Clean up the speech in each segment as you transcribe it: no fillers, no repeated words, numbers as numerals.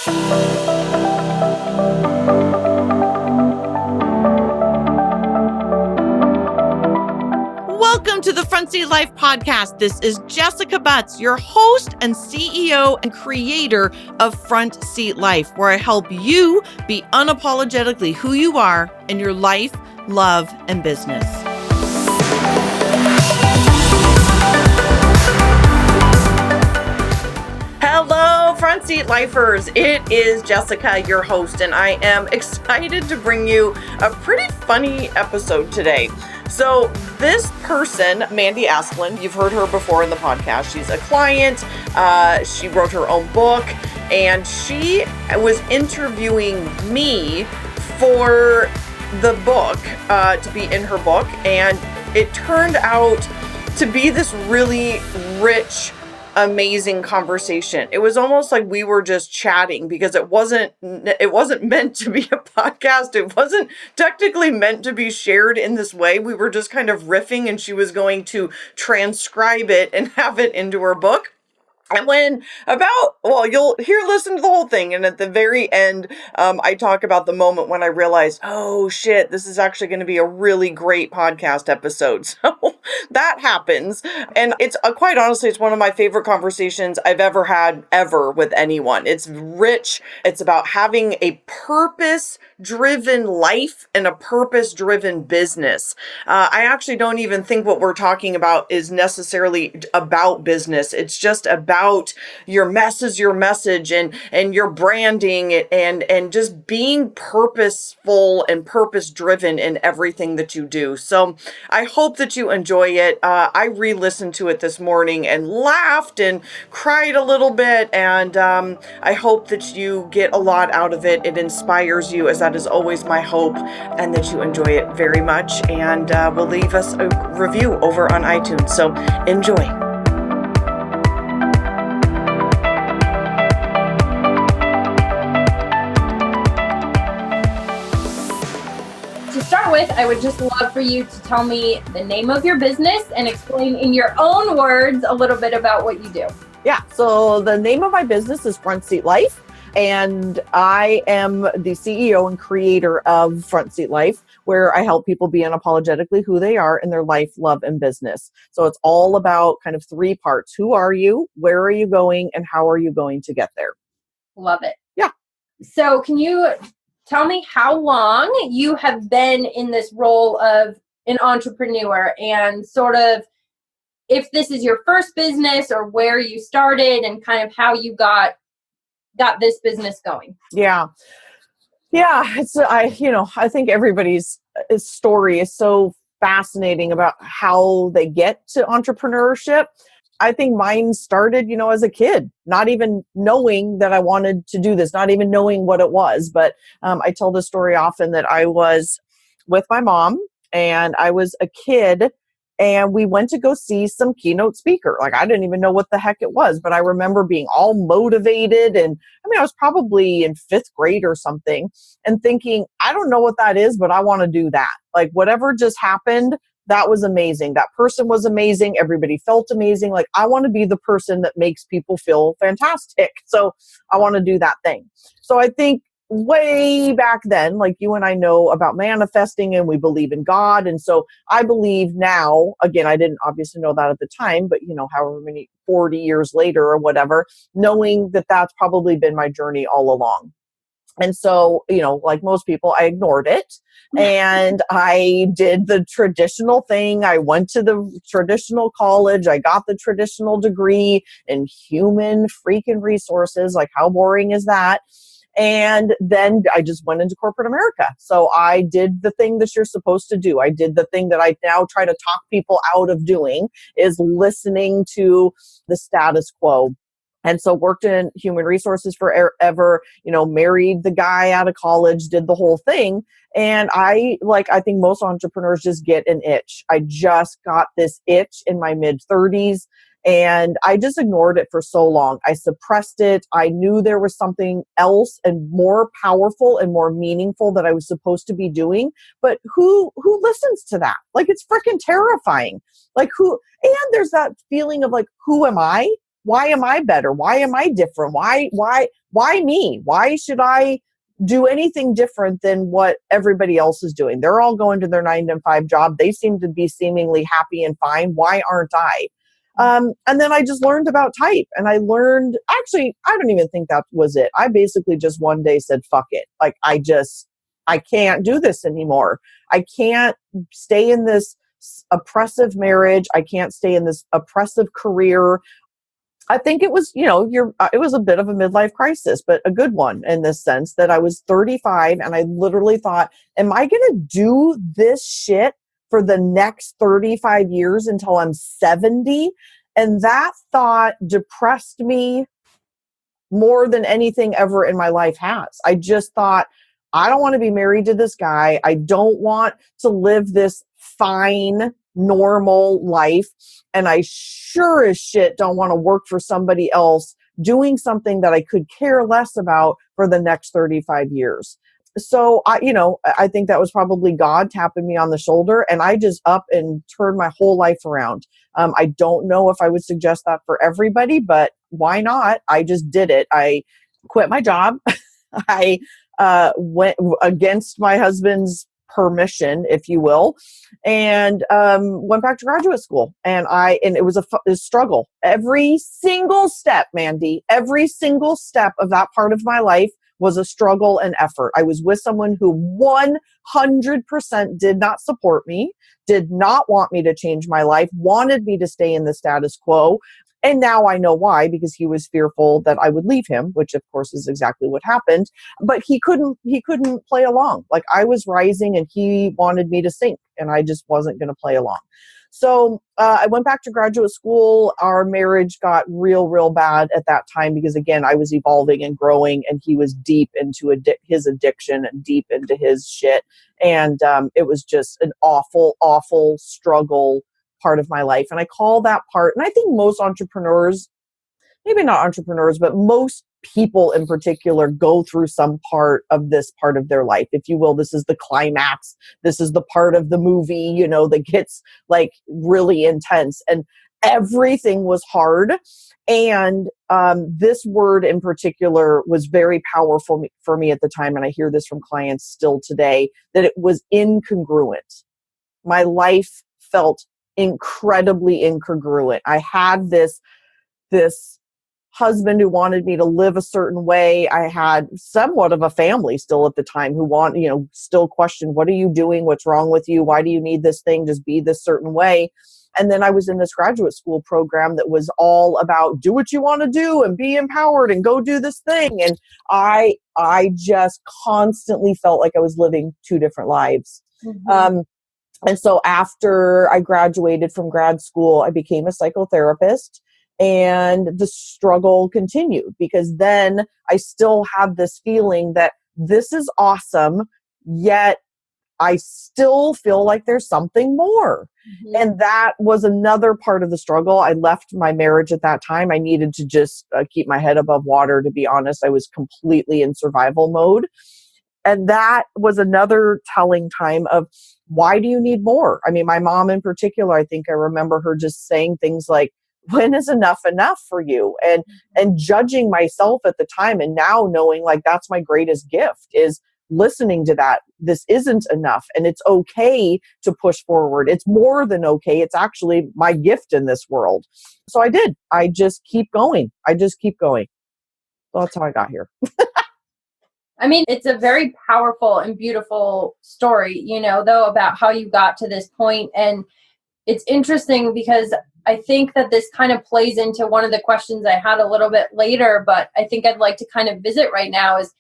Welcome to the Front Seat Life podcast. This is Jessica Butts, your host and CEO and creator of Front Seat Life, where I help you be unapologetically who you are in your life, love, and business. Hello, Front Seat Lifers. It is Jessica, your host, and I am excited to bring you a pretty funny episode today. So this person, Mandi Ann, you've heard her before in the podcast. She's a client. She wrote her own book, and she was interviewing me for the book, to be in her book. And it turned out to be this really rich, amazing conversation. It was almost like we were just chatting, because it wasn't meant to be a podcast. It wasn't technically meant to be shared in this way. We were just kind of riffing, and she was going to transcribe it and have it into her book. And you'll listen to the whole thing. And at the very end, I talk about the moment when I realized, oh shit, this is actually going to be a really great podcast episode. So that happens. And it's quite honestly, it's one of my favorite conversations I've ever had with anyone. It's rich. It's about having a purpose-driven life and a purpose-driven business. I actually don't even think what we're talking about is necessarily about business. It's just about your message and your branding and just being purposeful and purpose driven in everything that you do. So I hope that you enjoy it. I re-listened to it this morning and laughed and cried a little bit. And I hope that you get a lot out of it. It inspires you, as that is always my hope, and that you enjoy it very much. And will leave us a review over on iTunes. So enjoy. With, I would just love for you to tell me the name of your business and explain in your own words a little bit about what you do. Yeah, so the name of my business is Front Seat Life, and I am the CEO and creator of Front Seat Life, where I help people be unapologetically who they are in their life, love, and business. So it's all about kind of three parts. Who are you? Where are you going? And how are you going to get there? Love it. Yeah. So can you tell me how long you have been in this role of an entrepreneur, and sort of if this is your first business or where you started and kind of how you got this business going? Yeah. I think everybody's story is so fascinating about how they get to entrepreneurship. I think mine started, as a kid, not even knowing that I wanted to do this, not even knowing what it was. But I tell the story often that I was with my mom and I was a kid and we went to go see some keynote speaker. Like, I didn't even know what the heck it was, but I remember being all motivated. And I was probably in 5th grade or something and thinking, I don't know what that is, but I want to do that. Like, whatever just happened, that was amazing. That person was amazing. Everybody felt amazing. Like, I want to be the person that makes people feel fantastic. So I want to do that thing. So I think way back then, like you and I know about manifesting and we believe in God. And so I believe now, again, I didn't obviously know that at the time, but however many 40 years later or whatever, knowing that that's probably been my journey all along. And so, like most people, I ignored it and I did the traditional thing. I went to the traditional college. I got the traditional degree in human freaking resources. Like, how boring is that? And then I just went into corporate America. So I did the thing that you're supposed to do. I did the thing that I now try to talk people out of doing, is listening to the status quo. And so worked in human resources forever, married the guy out of college, did the whole thing. And I think most entrepreneurs just get an itch. I just got this itch in my mid-30s. And I just ignored it for so long. I suppressed it. I knew there was something else and more powerful and more meaningful that I was supposed to be doing. But who listens to that? Like, it's freaking terrifying. And there's that feeling of like, who am I? why am I better? Why am I different? Why me? Why should I do anything different than what everybody else is doing? They're all going to their 9 to 5 job. They seem to be seemingly happy and fine. Why aren't I? And then I just learned about type, and I learned, actually, I don't even think that was it. I basically just one day said, fuck it. Like, I can't do this anymore. I can't stay in this oppressive marriage. I can't stay in this oppressive career. I think it was, it was a bit of a midlife crisis, but a good one in this sense that I was 35 and I literally thought, am I going to do this shit for the next 35 years until I'm 70? And that thought depressed me more than anything ever in my life has. I just thought, I don't want to be married to this guy. I don't want to live this fine, normal life. And I sure as shit don't want to work for somebody else doing something that I could care less about for the next 35 years. So I think that was probably God tapping me on the shoulder, and I just up and turned my whole life around. I don't know if I would suggest that for everybody, but why not? I just did it. I quit my job. I went against my husband's permission, if you will, and went back to graduate school. And it was a struggle. Every single step, Mandi, every single step of that part of my life was a struggle and effort. I was with someone who 100% did not support me, did not want me to change my life, wanted me to stay in the status quo. And now I know why, because he was fearful that I would leave him, which of course is exactly what happened. But he couldn't play along. Like, I was rising and he wanted me to sink, and I just wasn't going to play along. So I went back to graduate school. Our marriage got real bad at that time because, again, I was evolving and growing, and he was deep into his addiction and deep into his shit. And it was just an awful struggle part of my life. And I call that part, and I think most entrepreneurs, maybe not entrepreneurs, but most people in particular go through some part of this part of their life, if you will. This is the climax. This is the part of the movie, that gets like really intense, and everything was hard. And this word in particular was very powerful for me at the time. And I hear this from clients still today, that it was incongruent. My life felt incredibly incongruent. I had this husband who wanted me to live a certain way. I had somewhat of a family still at the time who still question, what are you doing? What's wrong with you? Why do you need this thing? Just be this certain way. And then I was in this graduate school program that was all about do what you want to do and be empowered and go do this thing. And I just constantly felt like I was living two different lives. Mm-hmm. And so after I graduated from grad school, I became a psychotherapist. And the struggle continued, because then I still had this feeling that this is awesome, yet I still feel like there's something more. Mm-hmm. And that was another part of the struggle. I left my marriage at that time. I needed to just keep my head above water, to be honest. I was completely in survival mode. And that was another telling time of, why do you need more? I mean, my mom in particular, I think I remember her just saying things like, when is enough for you? And judging myself at the time, and now knowing like that's my greatest gift, is listening to that. This isn't enough, and it's okay to push forward. It's more than okay. It's actually my gift in this world. So I did. I just keep going. So that's how I got here. I mean, it's a very powerful and beautiful story, though, about how you got to this point. And it's interesting because I think that this kind of plays into one of the questions I had a little bit later, but I think I'd like to kind of visit right now. Is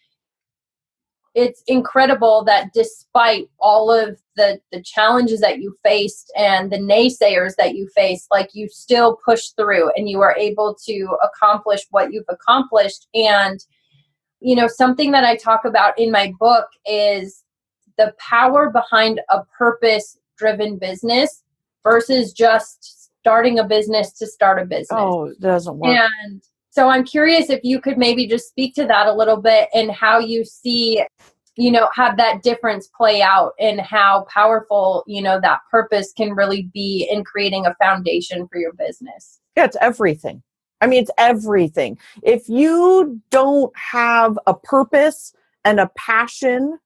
it's incredible that despite all of the challenges that you faced and the naysayers that you faced, like, you still pushed through and you were able to accomplish what you've accomplished. And, something that I talk about in my book is the power behind a purpose-driven business versus just starting a business to start a business. Oh, it doesn't work. And so I'm curious if you could maybe just speak to that a little bit, and how you see, have that difference play out, and how powerful, that purpose can really be in creating a foundation for your business. Yeah, it's everything. I mean, it's everything. If you don't have a purpose and a passion,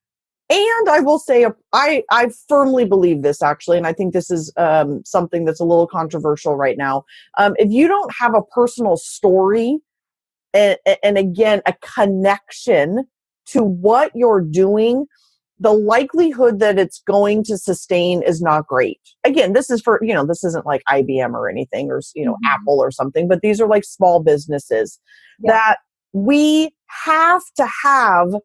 and I will say, I firmly believe this actually, and I think this is something that's a little controversial right now. If you don't have a personal story and again, a connection to what you're doing, the likelihood that it's going to sustain is not great. Again, this is for, this isn't like IBM or anything, or, Apple or something, but these are like small businesses Yeah. that we have to have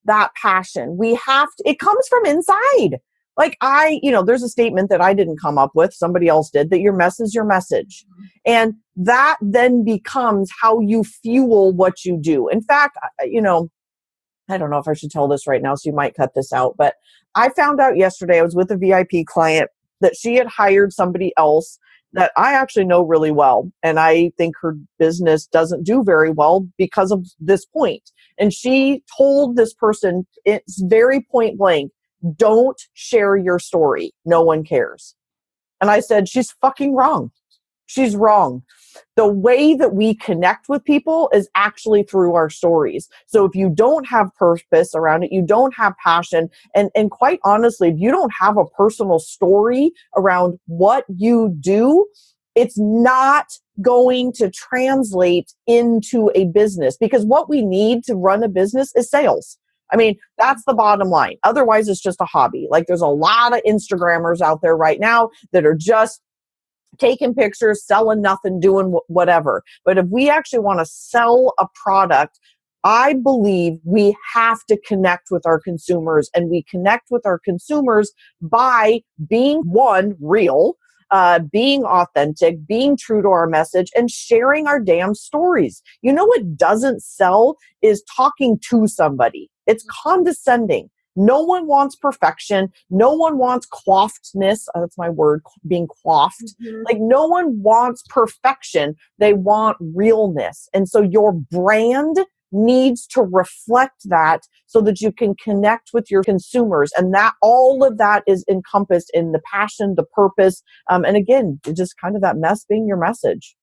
that passion. We have to, it comes from inside. Like there's a statement that I didn't come up with, somebody else did, that your mess is your message. And that then becomes how you fuel what you do. In fact, I don't know if I should tell this right now, so you might cut this out, but I found out yesterday, I was with a VIP client, that she had hired somebody else that I actually know really well. And I think her business doesn't do very well because of this point. And she told this person, it's very point blank, don't share your story. No one cares. And I said, she's fucking wrong. She's wrong. The way that we connect with people is actually through our stories. So if you don't have purpose around it, you don't have passion, and quite honestly, if you don't have a personal story around what you do, it's not going to translate into a business, because what we need to run a business is sales. I mean, that's the bottom line. Otherwise, it's just a hobby. Like, there's a lot of Instagrammers out there right now that are just taking pictures, selling nothing, doing whatever. But if we actually want to sell a product, I believe we have to connect with our consumers, and we connect with our consumers by being, one, real, being authentic, being true to our message, and sharing our damn stories. You know what doesn't sell is talking to somebody. It's condescending. No one wants perfection. No one wants coiffedness. That's my word, being coiffed. Like, no one wants perfection. They want realness. And so your brand needs to reflect that so that you can connect with your consumers. And that all of that is encompassed in the passion, the purpose. And again, just kind of that mess being your message.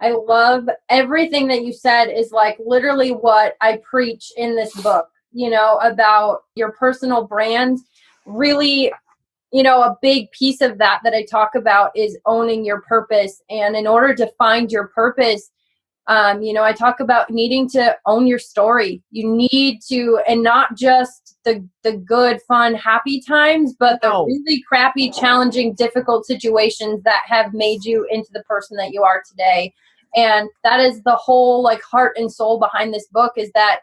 I love everything that you said. Is like literally what I preach in this book, about your personal brand. Really, a big piece of that I talk about is owning your purpose. And in order to find your purpose, I talk about needing to own your story. You need to, and not just the good, fun, happy times, but the really crappy, challenging, difficult situations that have made you into the person that you are today. And that is the whole like heart and soul behind this book, is that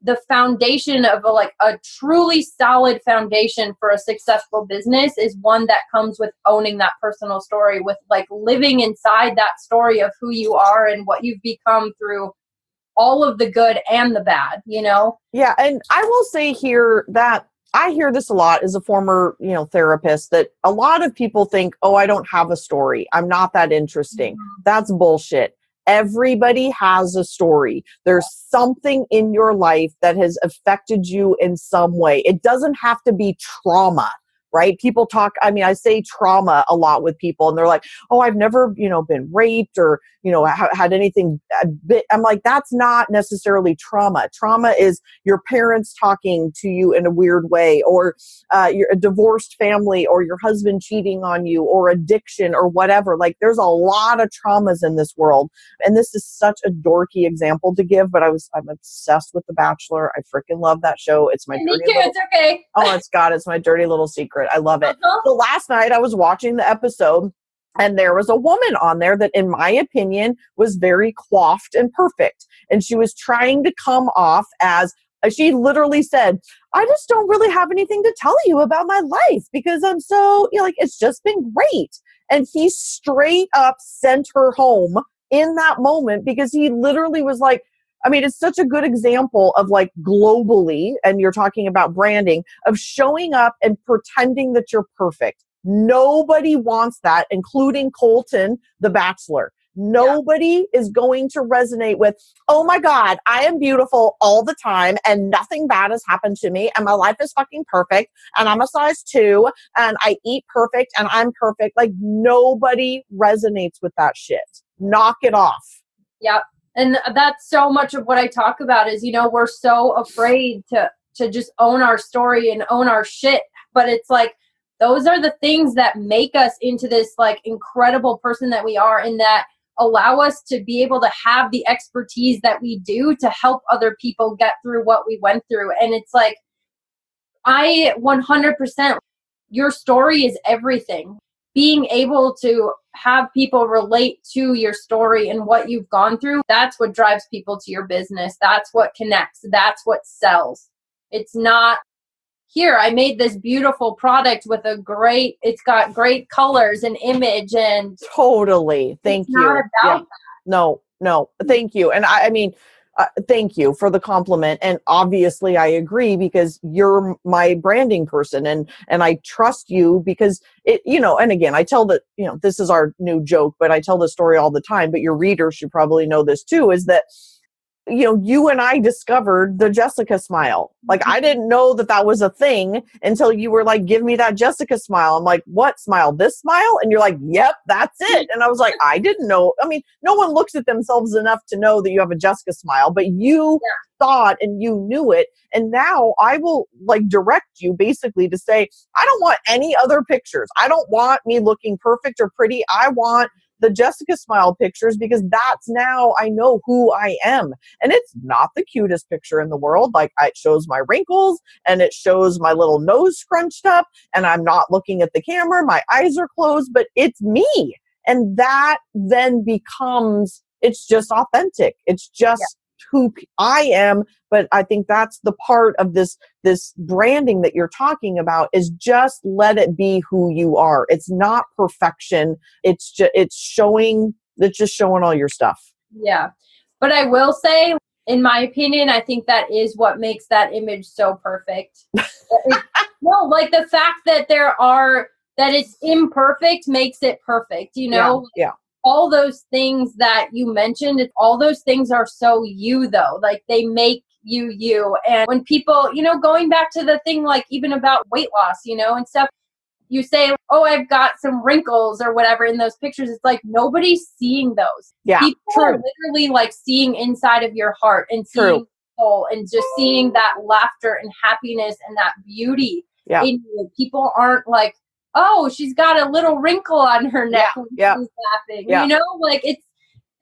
the foundation of a truly solid foundation for a successful business is one that comes with owning that personal story, with like living inside that story of who you are and what you've become through all of the good and the bad, Yeah. And I will say here that I hear this a lot as a former, therapist, that a lot of people think, oh, I don't have a story, I'm not that interesting. That's bullshit. Everybody has a story. There's something in your life that has affected you in some way. It doesn't have to be trauma, right? People talk, I say trauma a lot with people, and they're like, oh, I've never, been raped or, had anything. I'm like, that's not necessarily trauma. Trauma is your parents talking to you in a weird way, or you're a divorced family, or your husband cheating on you, or addiction, or whatever. Like, there's a lot of traumas in this world. And this is such a dorky example to give, but I'm obsessed with The Bachelor. I freaking love that show. It's my Me too. It's okay. Oh, it's my dirty little secret. I love it. So last night I was watching the episode, and there was a woman on there that, in my opinion, was very coiffed and perfect. And she was trying to come off as, she literally said, I just don't really have anything to tell you about my life because I'm so, it's just been great. And he straight up sent her home in that moment, because he literally was like, it's such a good example of, like, globally, and you're talking about branding, of showing up and pretending that you're perfect. Nobody wants that, including Colton, the Bachelor. Nobody is going to resonate with, oh my God, I am beautiful all the time and nothing bad has happened to me and my life is fucking perfect and I'm a size 2 and I eat perfect and I'm perfect. Like, nobody resonates with that shit. knock it off. Yep. And that's so much of what I talk about is, we're so afraid to just own our story and own our shit. But it's like, those are the things that make us into this like incredible person that we are, and that allow us to be able to have the expertise that we do to help other people get through what we went through. And it's like, I 100%, your story is everything. Being able to have people relate to your story and what you've gone through, that's what drives people to your business. That's what connects. That's what sells. It's not, here, I made this beautiful product with it's got great colors and image, and totally. Thank it's you. not about No, thank you. And I mean, thank you for the compliment. And obviously I agree, because you're my branding person, and I trust you because and again, I tell that, this is our new joke, but I tell this story all the time, but your readers should probably know this too, is that you and I discovered the Jessica smile. Like, I didn't know that was a thing until you were like, give me that Jessica smile. I'm like, what smile? This smile? And you're like, yep, that's it. And I was like, I didn't know. I mean, no one looks at themselves enough to know that you have a Jessica smile, but you thought and you knew it. And now I will like direct you basically to say, I don't want any other pictures. I don't want me looking perfect or pretty. I want the Jessica smile pictures, because that's now I know who I am. And it's not the cutest picture in the world. Like, it shows my wrinkles and it shows my little nose scrunched up, and I'm not looking at the camera. My eyes are closed, but it's me. And that then becomes, it's just authentic. It's just who I am. But I think that's the part of this branding that you're talking about, is just let it be who you are. It's not perfection. It's just showing all your stuff. Yeah. But I will say, in my opinion, I think that is what makes that image so perfect. No, like the fact that that it's imperfect makes it perfect, Yeah. All those things that you mentioned, all those things are so you, though. Like, they make you. And when people, going back to the thing, like even about weight loss, and stuff, you say, oh, I've got some wrinkles or whatever in those pictures. It's like, nobody's seeing those. Yeah, people true. are literally like seeing inside of your heart and seeing soul, and just seeing that laughter and happiness and that beauty in you. People aren't like, oh, she's got a little wrinkle on her neck when she's laughing. Like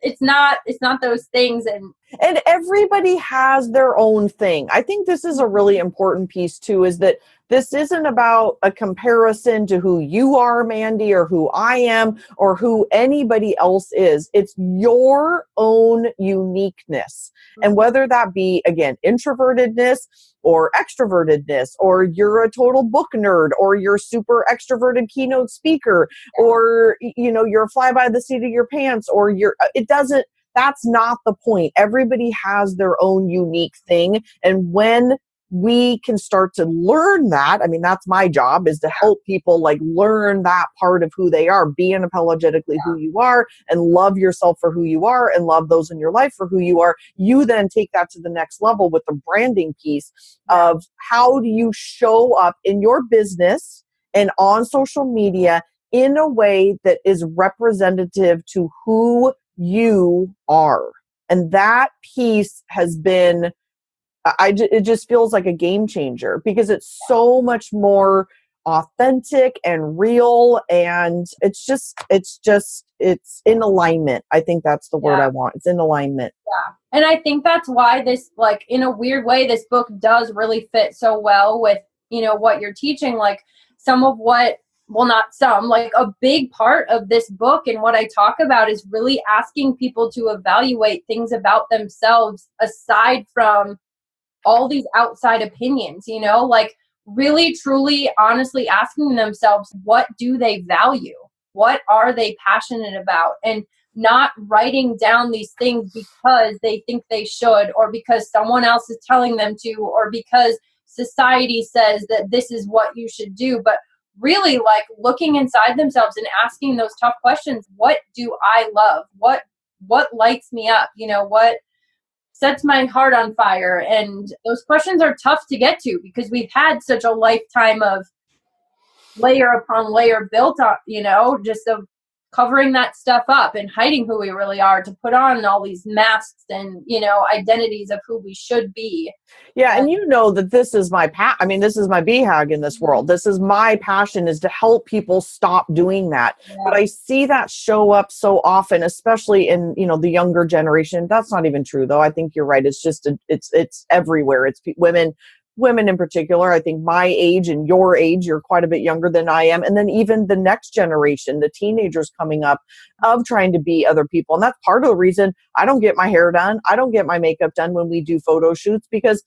it's not those things. And everybody has their own thing. I think this is a really important piece too, is that this isn't about a comparison to who you are, Mandi, or who I am, or who anybody else is. It's your own uniqueness. And whether that be, again, introvertedness or extrovertedness, or you're a total book nerd, or you're super extroverted keynote speaker, or, you're a fly by the seat of your pants, or that's not the point. Everybody has their own unique thing. And when we can start to learn that, I mean, that's my job, is to help people like learn that part of who they are, be unapologetically who you are, and love yourself for who you are, and love those in your life for who you are. You then take that to the next level with the branding piece of how do you show up in your business and on social media in a way that is representative to who you are. And that piece has been, it just feels like a game changer, because it's so much more authentic and real, and it's in alignment. I think that's the word I want. It's in alignment. Yeah. And I think that's why this, like, in a weird way, this book does really fit so well with, what you're teaching. Like, like a big part of this book and what I talk about is really asking people to evaluate things about themselves aside from all these outside opinions, like really, truly, honestly asking themselves, what do they value? What are they passionate about? And not writing down these things because they think they should, or because someone else is telling them to, or because society says that this is what you should do, but really like looking inside themselves and asking those tough questions. What do I love? What lights me up? What sets my heart on fire? And those questions are tough to get to because we've had such a lifetime of layer upon layer built on, just of covering that stuff up and hiding who we really are to put on all these masks and, identities of who we should be. Yeah, and you know that this is my I mean, this is my BHAG in this world. This is my passion, is to help people stop doing that. But Yeah. I see that show up so often, especially in, the younger generation. That's not even true though. I think you're right. It's just it's everywhere. It's women in particular. I think my age and your age, you're quite a bit younger than I am. And then even the next generation, the teenagers coming up, of trying to be other people. And that's part of the reason I don't get my hair done. I don't get my makeup done when we do photo shoots, because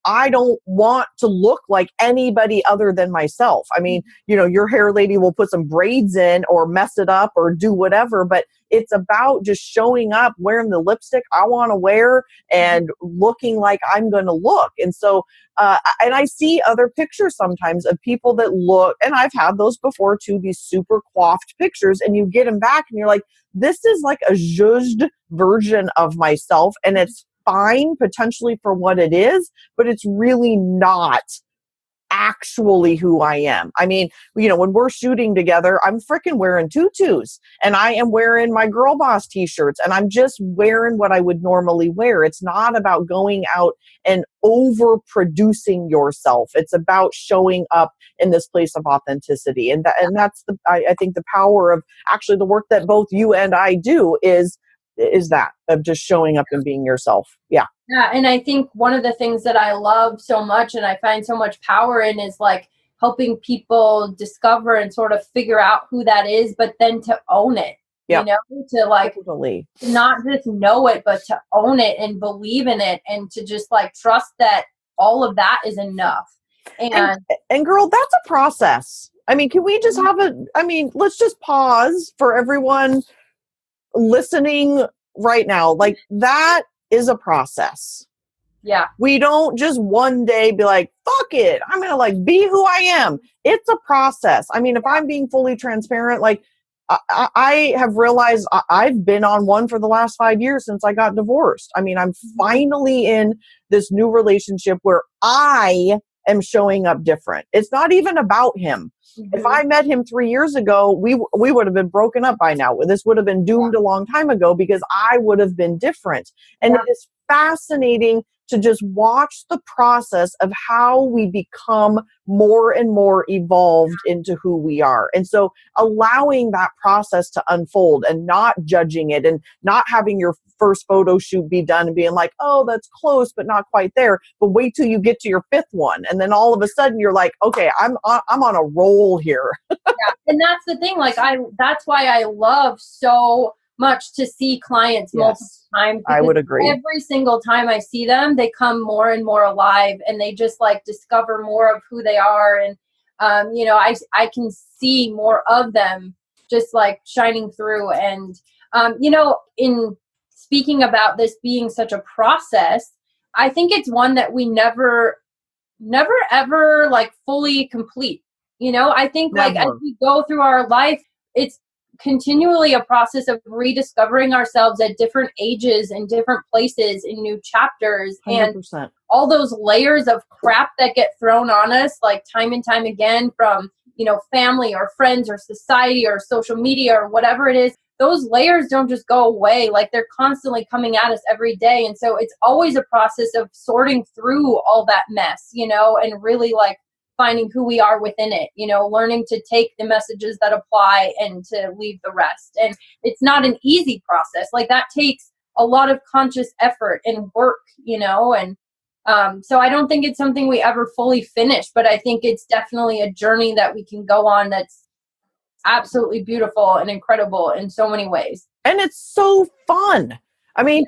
I don't want to look like anybody other than myself. I mean, your hair lady will put some braids in or mess it up or do whatever, but it's about just showing up, wearing the lipstick I want to wear and looking like I'm going to look. And so, and I see other pictures sometimes of people that look, and I've had those before too, these super coiffed pictures, and you get them back and you're like, this is like a zhuzhed version of myself. And it's fine potentially for what it is, but it's really not actually who I am. I mean, when we're shooting together, I'm freaking wearing tutus and I am wearing my girl boss t-shirts and I'm just wearing what I would normally wear. It's not about going out and overproducing yourself. It's about showing up in this place of authenticity. And that's I think the power of actually the work that both you and I do is that of just showing up and being yourself. Yeah. Yeah, and I think one of the things that I love so much and I find so much power in is like helping people discover and sort of figure out who that is, but then to own it, Yep. to like Totally. not just know it, but to own it and believe in it and to just like trust that all of that is enough. And girl, that's a process. I mean, can we just have let's just pause for everyone listening right now. Like, that is a process. Yeah. We don't just one day be like, fuck it, I'm going to like be who I am. It's a process. I mean, if I'm being fully transparent, like I have realized I've been on one for the last 5 years since I got divorced. I mean, I'm finally in this new relationship where I am showing up different. It's not even about him. Mm-hmm. If I met him 3 years ago, we would have been broken up by now. This would have been doomed a long time ago because I would have been different. And it is fascinating to just watch the process of how we become more and more evolved into who we are. And so allowing that process to unfold and not judging it and not having your first photo shoot be done and being like, oh, that's close, but not quite there. But wait till you get to your fifth one. And then all of a sudden you're like, okay, I'm on a roll here. Yeah. And that's the thing. Like that's why I love so much to see clients multiple times. I would agree. Every single time I see them, they come more and more alive and they just like discover more of who they are. And, I can see more of them just like shining through. And, in speaking about this being such a process, I think it's one that we never ever like fully complete. I think like as we go through our life, it's continually a process of rediscovering ourselves at different ages and different places in new chapters. 100%. And all those layers of crap that get thrown on us like time and time again from family or friends or society or social media or whatever it is, those layers don't just go away. Like they're constantly coming at us every day. And so it's always a process of sorting through all that mess, and really like finding who we are within it, learning to take the messages that apply and to leave the rest. And it's not an easy process. Like that takes a lot of conscious effort and work, and so I don't think it's something we ever fully finish, but I think it's definitely a journey that we can go on that's absolutely beautiful and incredible in so many ways. And it's so fun. I mean,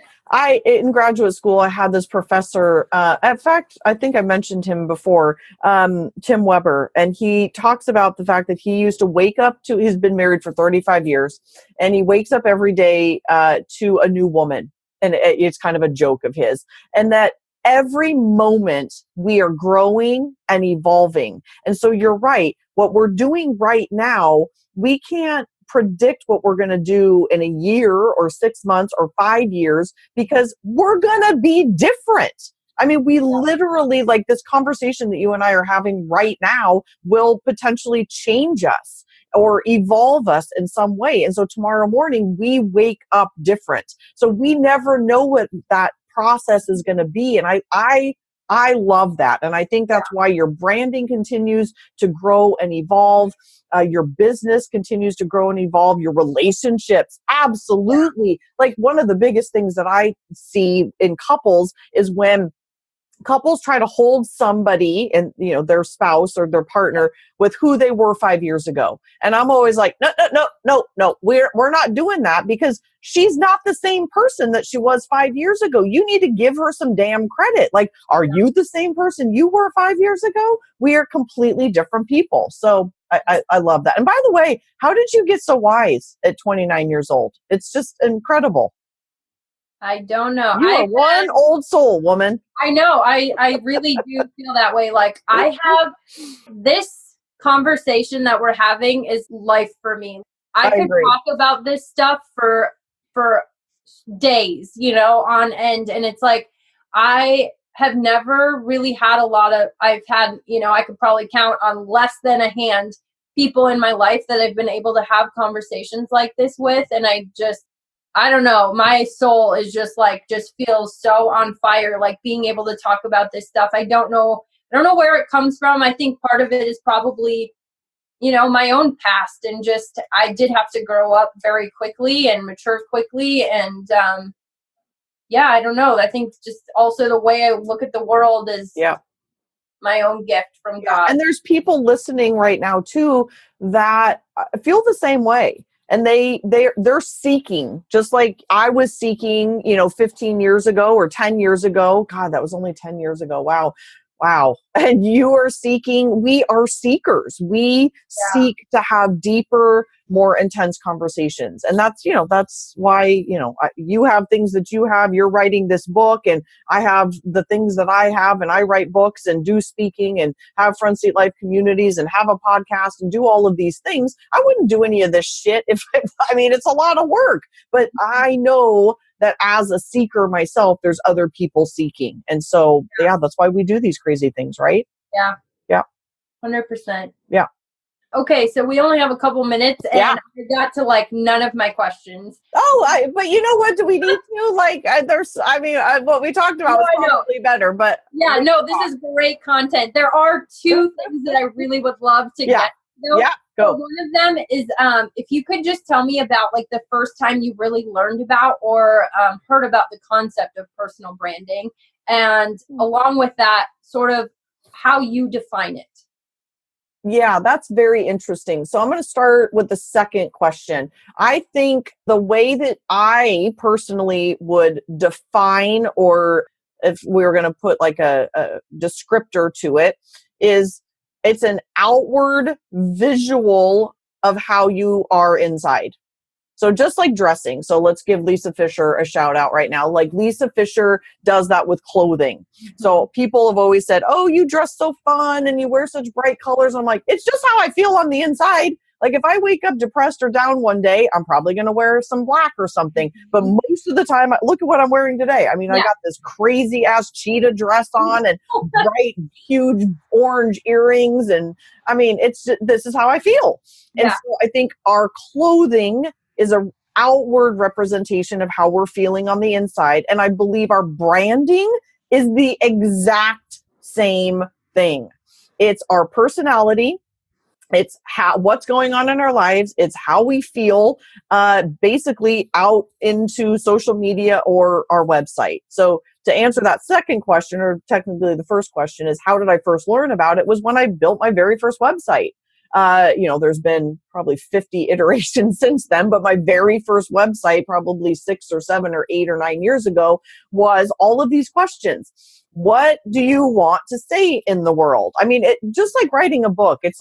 in graduate school, I had this professor, in fact, I think I mentioned him before, Tim Weber, and he talks about the fact that he used to wake up he's been married for 35 years, and he wakes up every day to a new woman. And it's kind of a joke of his. And that every moment we are growing and evolving. And so you're right. What we're doing right now, we can't predict what we're going to do in a year or 6 months or 5 years because we're going to be different. I mean, we literally, like this conversation that you and I are having right now will potentially change us. or evolve us in some way. And so tomorrow morning we wake up different. So we never know what that process is going to be. And I love that. And I think that's why your branding continues to grow and evolve. Your business continues to grow and evolve. Your relationships, absolutely. Like one of the biggest things that I see in couples is when couples try to hold somebody and their spouse or their partner with who they were 5 years ago. And I'm always like, no, we're not doing that, because she's not the same person that she was 5 years ago. You need to give her some damn credit. Like, are you the same person you were 5 years ago? We are completely different people. So I love that. And by the way, how did you get so wise at 29 years old? It's just incredible. I don't know. You are one old soul, woman. I know. I really do feel that way. Like, I have this conversation that we're having is life for me. I could agree. talk about this stuff for days, on end. And it's like, I have never really had I've had, I could probably count on less than a hand people in my life that I've been able to have conversations like this with. And I don't know, my soul is just feels so on fire, like being able to talk about this stuff. I don't know where it comes from. I think part of it is probably, my own past, and just, I did have to grow up very quickly and mature quickly. And, I don't know. I think just also the way I look at the world is my own gift from God. And there's people listening right now too that feel the same way. And they're seeking, just like I was seeking, 15 years ago or 10 years ago. God, that was only 10 years ago. Wow. And you are seeking, we are seekers. We seek to have deeper, more intense conversations. And that's why, you have things that you have. You're writing this book, and I have the things that I have, and I write books and do speaking and have Front Seat Life communities and have a podcast and do all of these things. I wouldn't do any of this shit it's a lot of work, but I know that as a seeker myself, there's other people seeking. And so, that's why we do these crazy things, right? Yeah. Yeah. 100%. Yeah. Okay, so we only have a couple minutes, and I got to none of my questions. Oh, but you know what? Do we need to what we talked about was probably better, but this is great content. There are two things that I really would love to get to. Yeah, go. So one of them is if you could just tell me about the first time you really learned about or heard about the concept of personal branding, and along with that, sort of how you define it. Yeah, that's very interesting. So I'm going to start with the second question. I think the way that I personally would define, or if we were going to put a descriptor to it, is it's an outward visual of how you are inside. So just like dressing. So let's give Lisa Fisher a shout out right now. Like Lisa Fisher does that with clothing. So people have always said, oh, you dress so fun and you wear such bright colors. I'm like, it's just how I feel on the inside. Like if I wake up depressed or down one day, I'm probably going to wear some black or something. But most of the time, look at what I'm wearing today. I mean, I got this crazy ass cheetah dress on and bright, huge orange earrings. And I mean, this is how I feel. And so I think our clothing is an outward representation of how we're feeling on the inside. And I believe our branding is the exact same thing. It's our personality. It's what's going on in our lives. It's how we feel, basically out into social media or our website. So to answer that second question, or technically the first question, is how did I first learn about it, was when I built my very first website. There's been probably 50 iterations since then, but my very first website, probably 6 or 7 or 8 or 9 years ago, was all of these questions. What do you want to say in the world? I mean, just like writing a book, it's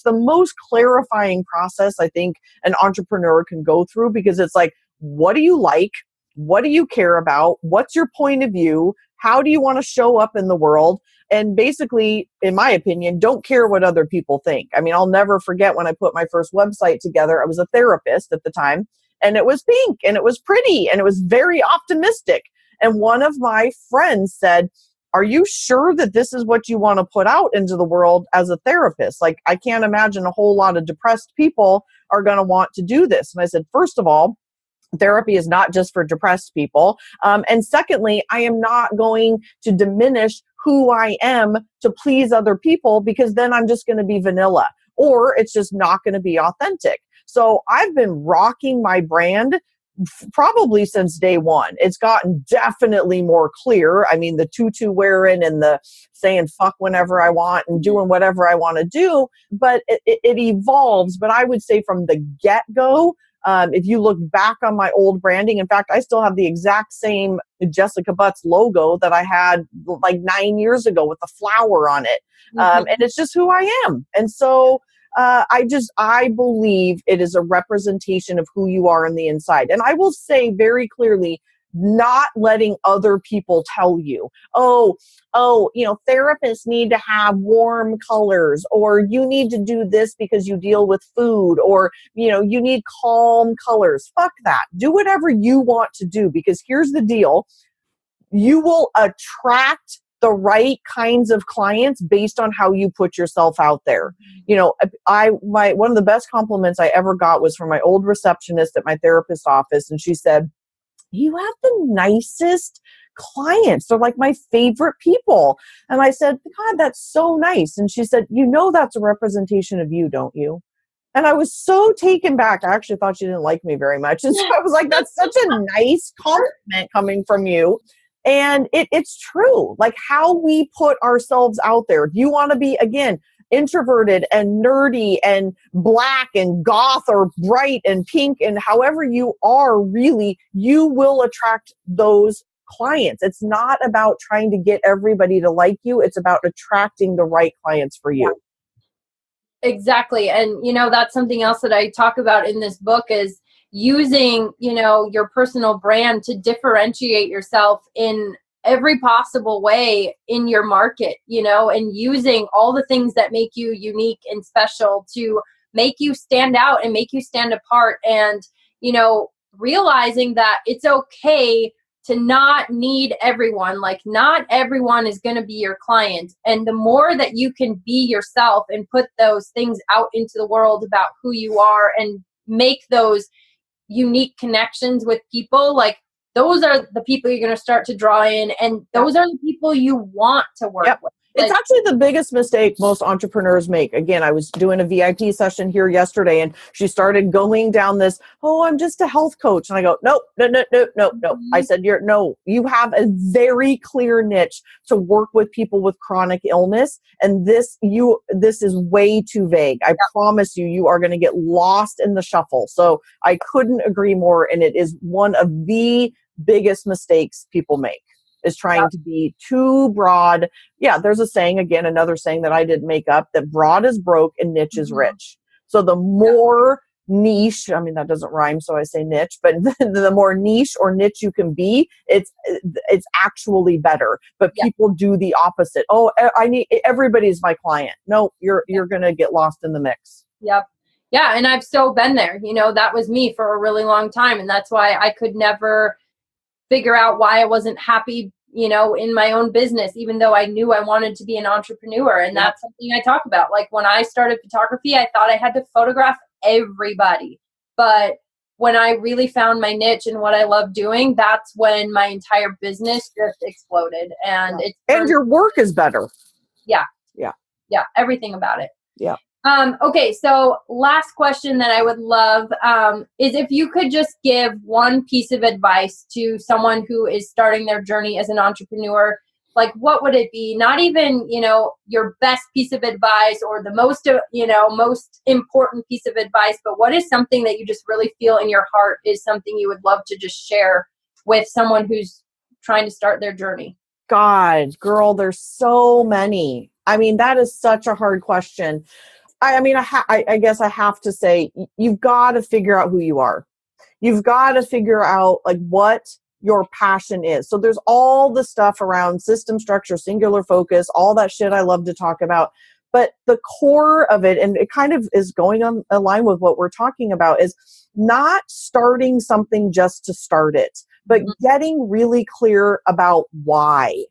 the most clarifying process I think an entrepreneur can go through, because it's like, what do you like? What do you care about? What's your point of view? How do you want to show up in the world? And basically, in my opinion, don't care what other people think. I mean, I'll never forget when I put my first website together. I was a therapist at the time, and it was pink and it was pretty and it was very optimistic. And one of my friends said, are you sure that this is what you want to put out into the world as a therapist? Like, I can't imagine a whole lot of depressed people are going to want to do this. And I said, first of all, therapy is not just for depressed people. And secondly, I am not going to diminish who I am to please other people, because then I'm just going to be vanilla, or it's just not going to be authentic. So I've been rocking my brand probably since day one. It's gotten definitely more clear. I mean, the tutu wearing and the saying fuck whenever I want and doing whatever I want to do, but it evolves. But I would say from the get-go, if you look back on my old branding, in fact, I still have the exact same Jessica Butts logo that I had like 9 years ago with the flower on it. And it's just who I am. And so I believe it is a representation of who you are on the inside. And I will say very clearly, not letting other people tell you, therapists need to have warm colors, or you need to do this because you deal with food, or, you need calm colors. Fuck that. Do whatever you want to do, because here's the deal. You will attract the right kinds of clients based on how you put yourself out there. One of the best compliments I ever got was from my old receptionist at my therapist's office. And she said, "You have the nicest clients. They're like my favorite people." And I said, "God, that's so nice." And she said, "That's a representation of you, don't you?" And I was so taken back. I actually thought she didn't like me very much. And so I was like, that's such a nice compliment coming from you. And it's true. Like, how we put ourselves out there. Do you want to be, again, introverted and nerdy and black and goth or bright and pink, and however you are, really, you will attract those clients. It's not about trying to get everybody to like you. It's about attracting the right clients for you. Exactly. And, that's something else that I talk about in this book is using, your personal brand to differentiate yourself in every possible way in your market, and using all the things that make you unique and special to make you stand out and make you stand apart. And, realizing that it's okay to not need everyone. Like, not everyone is going to be your client. And the more that you can be yourself and put those things out into the world about who you are and make those unique connections with people, like, those are the people you're going to start to draw in. And those are the people you want to work with. It's actually the biggest mistake most entrepreneurs make. Again, I was doing a VIP session here yesterday, and she started going down this, I'm just a health coach. And I go, no. I said, you have a very clear niche to work with people with chronic illness. And this is way too vague. I promise you are going to get lost in the shuffle. So I couldn't agree more. And it is one of the biggest mistakes people make, is trying to be too broad. Yeah, there's a saying, again, another saying that I didn't make up, that broad is broke and niche is rich. So the more niche, I mean, that doesn't rhyme, so I say niche, but the more niche or niche you can be, it's actually better. But people do the opposite. Everybody's my client. No, you're going to get lost in the mix. Yep. Yeah, and I've so been there. That was me for a really long time, and that's why I could never figure out why I wasn't happy, in my own business, even though I knew I wanted to be an entrepreneur. And that's something I talk about. Like, when I started photography, I thought I had to photograph everybody. But when I really found my niche and what I love doing, that's when my entire business just exploded. And and your work is better. Yeah. Yeah. Yeah. Everything about it. Yeah. Okay, so last question that I would love is if you could just give one piece of advice to someone who is starting their journey as an entrepreneur, like, what would it be? Not even, your best piece of advice or the most important piece of advice, but what is something that you just really feel in your heart is something you would love to just share with someone who's trying to start their journey? God, girl, there's so many. I mean, that is such a hard question. I guess I have to say, you've got to figure out who you are. You've got to figure out, like, what your passion is. So there's all the stuff around system structure, singular focus, all that shit I love to talk about. But the core of it, and it kind of is going on a line with what we're talking about, is not starting something just to start it, but getting really clear about why.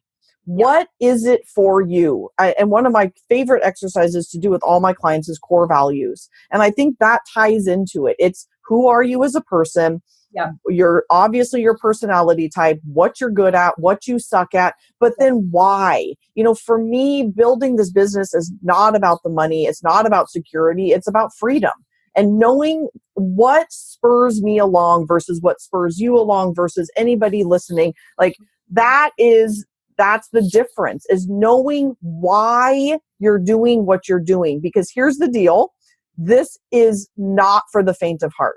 What is it for you? And one of my favorite exercises to do with all my clients is core values. And I think that ties into it. It's who are you as a person? Yeah. You're obviously your personality type, what you're good at, what you suck at, but then why? For me, building this business is not about the money. It's not about security. It's about freedom and knowing what spurs me along versus what spurs you along versus anybody listening. Like that's the difference, is knowing why you're doing what you're doing. Because here's the deal. This is not for the faint of heart.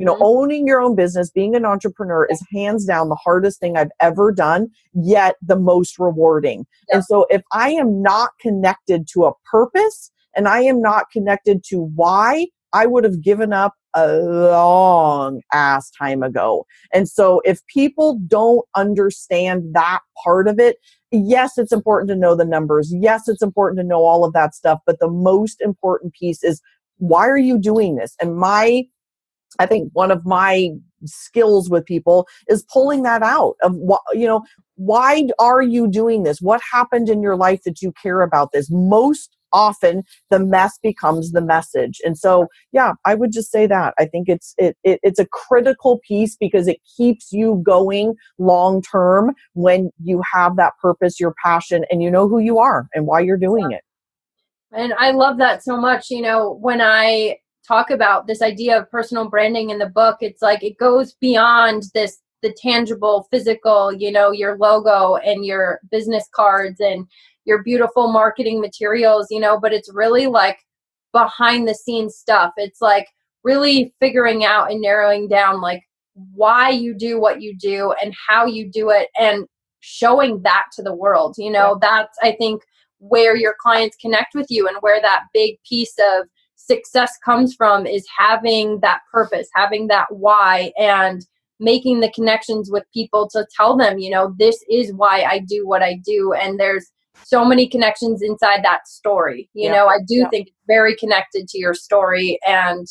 Owning your own business, being an entrepreneur is hands down the hardest thing I've ever done, yet the most rewarding. Yeah. And so if I am not connected to a purpose and I am not connected to why, I would have given up a long ass time ago. And so if people don't understand that part of it, yes, it's important to know the numbers. Yes, it's important to know all of that stuff. But the most important piece is, why are you doing this? And I think one of my skills with people is pulling that out of why are you doing this? What happened in your life that you care about this? Most often the mess becomes the message. And so, yeah, I would just say that I think it's a critical piece because it keeps you going long term when you have that purpose, your passion, and you know who you are and why you're doing it. And I love that so much. When I talk about this idea of personal branding in the book, it's like it goes beyond the tangible, physical, your logo and your business cards and your beautiful marketing materials, but it's really like behind the scenes stuff. It's like really figuring out and narrowing down like why you do what you do and how you do it and showing that to the world. That's, I think, where your clients connect with you and where that big piece of success comes from, is having that purpose, having that why, and making the connections with people to tell them, this is why I do what I do. And there's so many connections inside that story. I do think it's very connected to your story and,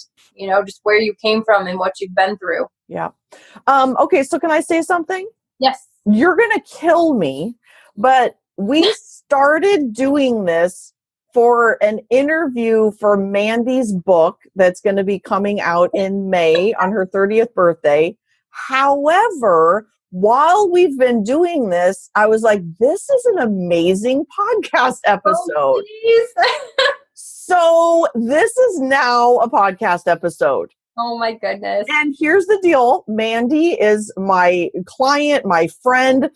just where you came from and what you've been through. Yeah. Okay. So can I say something? Yes. You're going to kill me, but we started doing this for an interview for Mandi's book that's going to be coming out in May on her 30th birthday. However, while we've been doing this, I was like, this is an amazing podcast episode. Oh, so this is now a podcast episode. Oh my goodness. And here's the deal. Mandi is my client, my friend.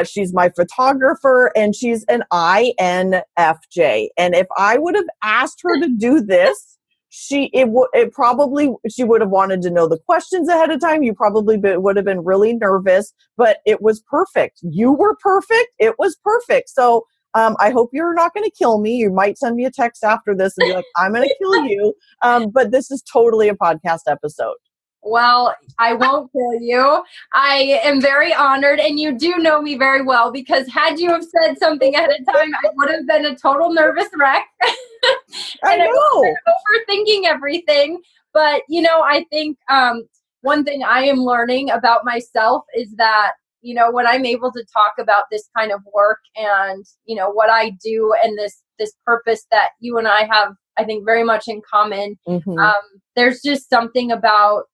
She's my photographer, and she's an INFJ. And if I would have asked her to do this, she would have wanted to know the questions ahead of time. You probably would have been really nervous, but it was perfect. You were perfect. It was perfect. So I hope you're not going to kill me. You might send me a text after this and be like, I'm going to kill you. But this is totally a podcast episode. Well, I won't kill you. I am very honored, and you do know me very well, because had you have said something ahead of time, I would have been a total nervous wreck. I know. Overthinking everything. But, I think one thing I am learning about myself is that, when I'm able to talk about this kind of work and, what I do and this purpose that you and I have, I think, very much in common, there's just something about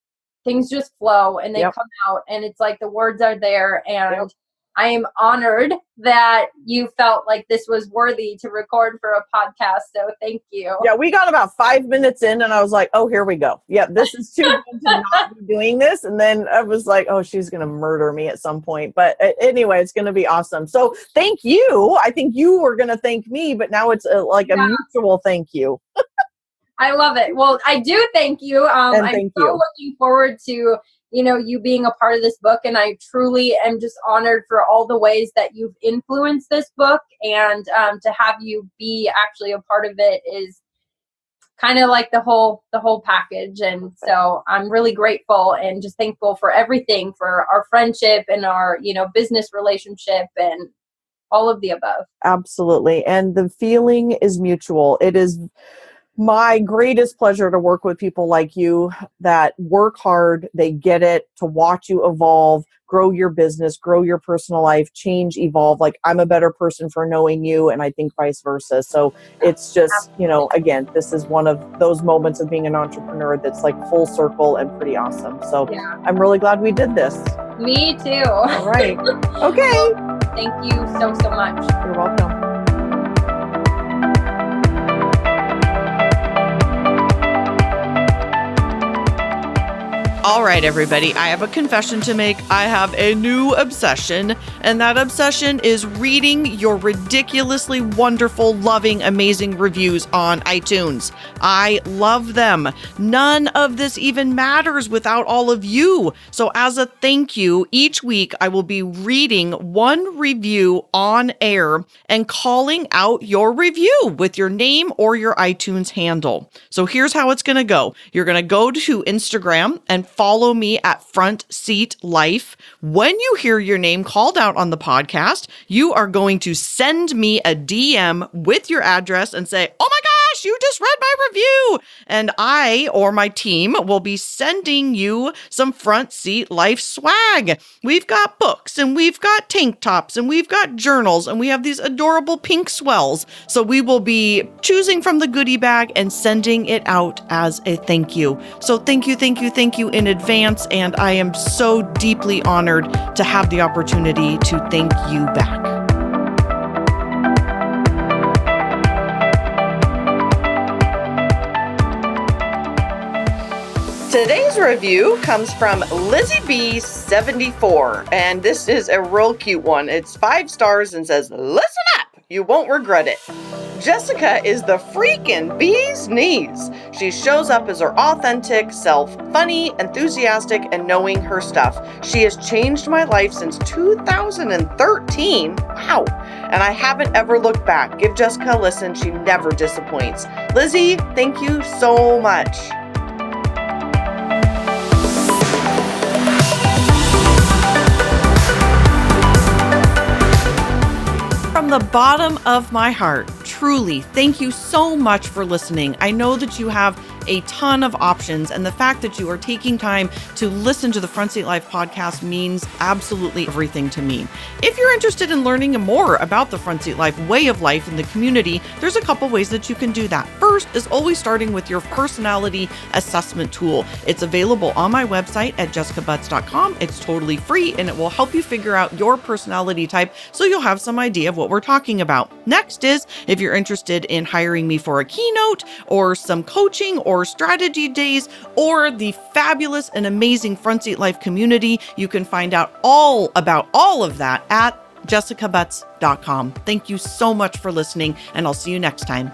things just flow and they come out, and it's like the words are there. And I am honored that you felt like this was worthy to record for a podcast. So thank you. Yeah, we got about 5 minutes in and I was like, oh, here we go. Yeah, this is too good to not be doing this. And then I was like, oh, she's going to murder me at some point. But anyway, it's going to be awesome. So thank you. I think you were going to thank me, but now it's a mutual thank you. I love it. Well, I do thank you. I'm looking forward to, you being a part of this book. And I truly am just honored for all the ways that you've influenced this book. And to have you be actually a part of it is kind of like the whole package. And so I'm really grateful and just thankful for everything, for our friendship and our, business relationship and all of the above. Absolutely. And the feeling is mutual. It is my greatest pleasure to work with people like you that work hard, they get it, to watch you evolve, grow your business, grow your personal life, change, evolve. Like, I'm a better person for knowing you, and I think vice versa. So it's just, again, this is one of those moments of being an entrepreneur that's like full circle and pretty awesome. So Yeah. I'm really glad we did this. Me too. All right. Okay. Well, thank you so much. You're welcome. All right, everybody, I have a confession to make. I have a new obsession, and that obsession is reading your ridiculously wonderful, loving, amazing reviews on iTunes. I love them. None of this even matters without all of you. So as a thank you, each week I will be reading one review on air and calling out your review with your name or your iTunes handle. So here's how it's going to go. You're going to go to Instagram and follow me at Front Seat Life. When you hear your name called out on the podcast, you are going to send me a DM with your address and say, "Oh my gosh, you just read my review." And I or my team will be sending you some Front Seat Life swag. We've got books and we've got tank tops and we've got journals and we have these adorable pink swells. So we will be choosing from the goodie bag and sending it out as a thank you. So thank you in advance. And I am so deeply honored to have the opportunity to thank you back. Today's review comes from Lizzie B74, and this is a real cute one. It's 5 stars and says, "Listen up, you won't regret it. Jessica is the freaking bee's knees. She shows up as her authentic self, funny, enthusiastic, and knowing her stuff. She has changed my life since 2013. Wow. And I haven't ever looked back. Give Jessica a listen. She never disappoints." Lizzie, thank you so much. From the bottom of my heart, truly, thank you so much for listening. I know that you have a ton of options, and the fact that you are taking time to listen to the Front Seat Life podcast means absolutely everything to me. If you're interested in learning more about the Front Seat Life way of life in the community, there's a couple ways that you can do that. First is always starting with your personality assessment tool. It's available on my website at jessicabutts.com. It's totally free, and it will help you figure out your personality type so you'll have some idea of what we're talking about. Next is, if you're interested in hiring me for a keynote or some coaching or strategy days or the fabulous and amazing Front Seat Life community, you can find out all about all of that at jessicabutts.com. Thank you so much for listening, and I'll see you next time.